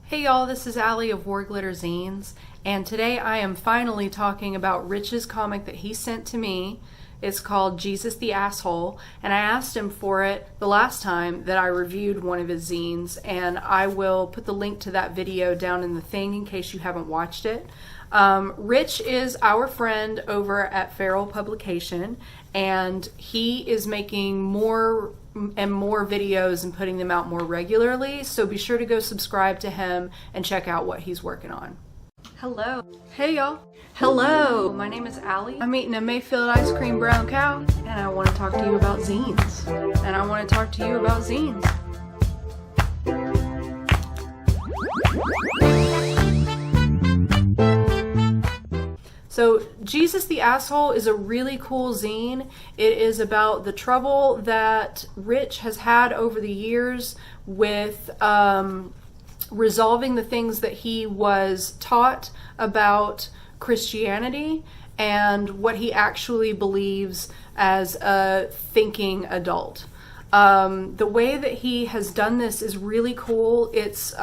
Hey y'all, this is Allie of Warglitter Zines, and today I am finally talking about Rich's comic that he sent to me. It's called Jesus the Asshole, and I asked him for it the last time that I reviewed one of his zines, and I will put the link to that video down in the thing in case you haven't watched it. Rich is our friend over at Feral Publication, and he is making more and more videos and putting them out more regularly, so be sure to go subscribe to him and check out what he's working on. Hello. Hey y'all. Hello. My name is Allie. I'm eating a Mayfield ice cream brown cow, and I want to talk to you about zines. And I want to talk to you about zines. So Jesus the Asshole is a really cool zine. It is about the trouble that Rich has had over the years with resolving the things that he was taught about Christianity and what he actually believes as a thinking adult. The way that he has done this is really cool. It's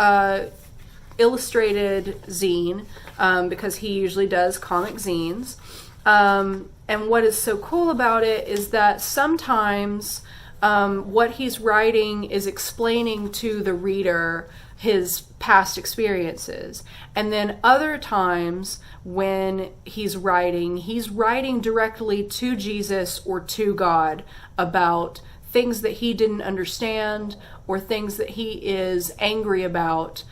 illustrated zine because he usually does comic zines, and what is so cool about it is that sometimes what he's writing is explaining to the reader his past experiences, and then other times when he's writing directly to Jesus or to God about things that he didn't understand or things that he is angry about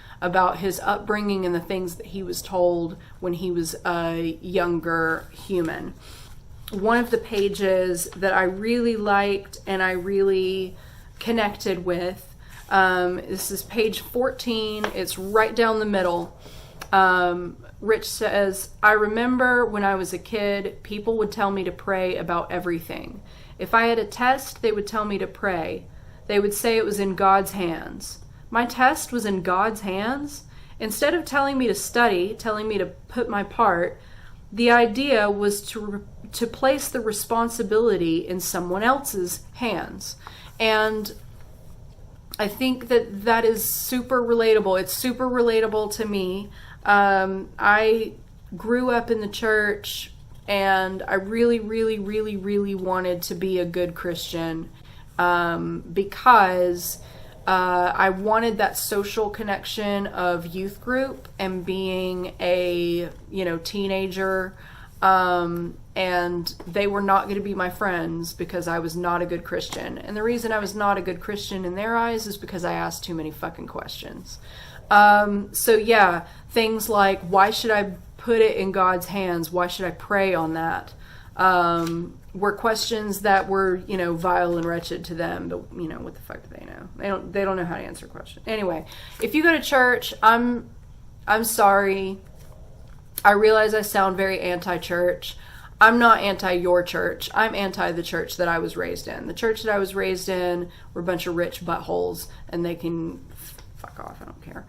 his upbringing and the things that he was told when he was a younger human. One of the pages that I really liked and I really connected with, this is page 14, it's right down the middle. Rich says, "I remember when I was a kid, people would tell me to pray about everything. If I had a test, they would tell me to pray. They would say it was in God's hands. My test was in God's hands? Instead of telling me to study, telling me to put my part, the idea was to place the responsibility in someone else's hands." And I think that that is super relatable. It's super relatable to me. I grew up in the church, and I really wanted to be a good Christian because I wanted that social connection of youth group and being a teenager, and they were not going to be my friends because I was not a good Christian. And the reason I was not a good Christian in their eyes is because I asked too many fucking questions. So yeah, things like, why should I put it in God's hands? Why should I pray on that? Were questions that were, vile and wretched to them, but what the fuck do they know? They don't know how to answer questions. Anyway, if you go to church, I'm sorry. I realize I sound very anti-church. I'm not anti your church. I'm anti the church that I was raised in. The church that I was raised in were a bunch of rich buttholes, and they can fuck off. I don't care.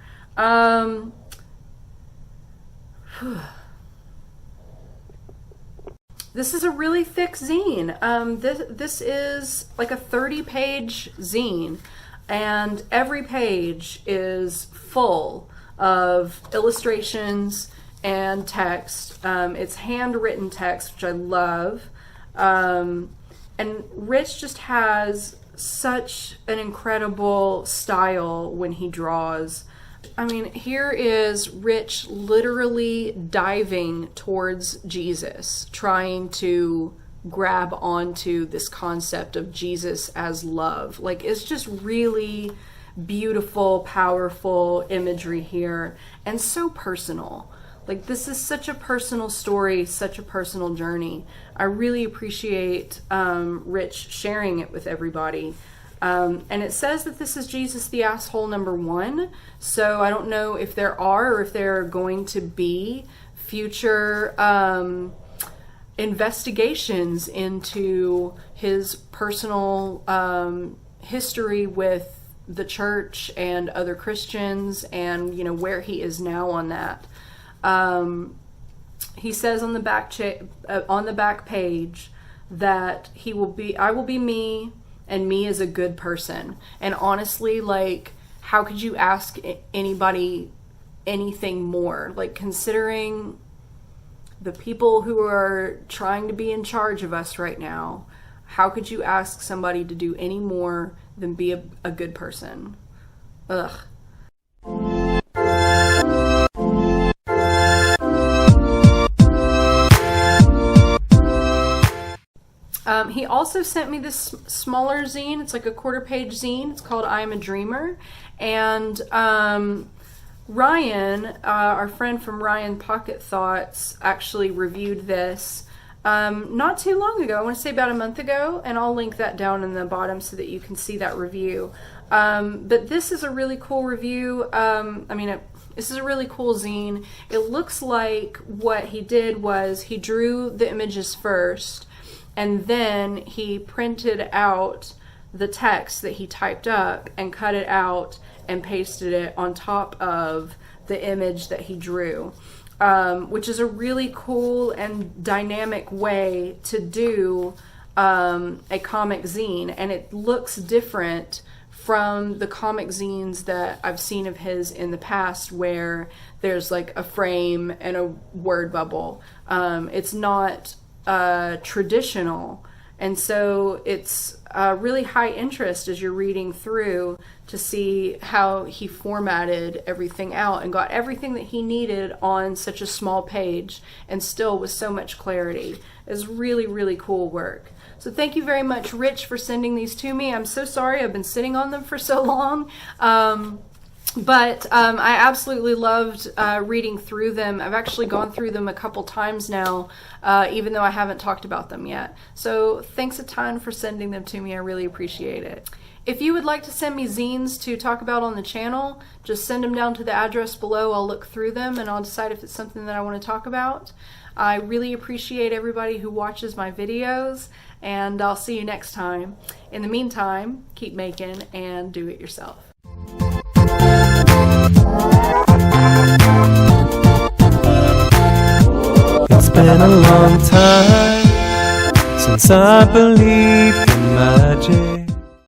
This is a really thick zine. This is like a 30-page zine, and every page is full of illustrations and text. It's handwritten text, which I love. And Rich just has such an incredible style when he draws. I mean, here is Rich literally diving towards Jesus, trying to grab onto this concept of Jesus as love. Like, it's just really beautiful, powerful imagery here, and so personal. Like, this is such a personal story, such a personal journey. I really appreciate Rich sharing it with everybody. And it says that this is Jesus the Asshole #1. So I don't know if there are or if there are going to be future investigations into his personal history with the church and other Christians, and where he is now on that. He says on the back page that I will be me, and me is a good person. And honestly, like, how could you ask anybody anything more. Like, considering the people who are trying to be in charge of us right now, how could you ask somebody to do any more than be a good person? Ugh. He also sent me this smaller zine. It's like a quarter-page zine. It's called I Am a Dreamer. And Ryan, our friend from Ryan Pocket Thoughts, actually reviewed this not too long ago. I want to say about a month ago, and I'll link that down in the bottom so that you can see that review. But this is a really cool review. This is a really cool zine. It looks like what he did was he drew the images first, and then he printed out the text that he typed up and cut it out and pasted it on top of the image that he drew, which is a really cool and dynamic way to do a comic zine. And it looks different from the comic zines that I've seen of his in the past, where there's like a frame and a word bubble. It's not traditional, and so it's really high interest as you're reading through to see how he formatted everything out and got everything that he needed on such a small page, and still with so much clarity. It's really, really cool work. So thank you very much, Rich, for sending these to me. I'm so sorry I've been sitting on them for so long. But I absolutely loved reading through them. I've actually gone through them a couple times now, even though I haven't talked about them yet. So thanks a ton for sending them to me. I really appreciate it. If you would like to send me zines to talk about on the channel, just send them down to the address below. I'll look through them and I'll decide if it's something that I want to talk about. I really appreciate everybody who watches my videos, and I'll see you next time. In the meantime, keep making and do it yourself. It's been a long time since I believed in magic.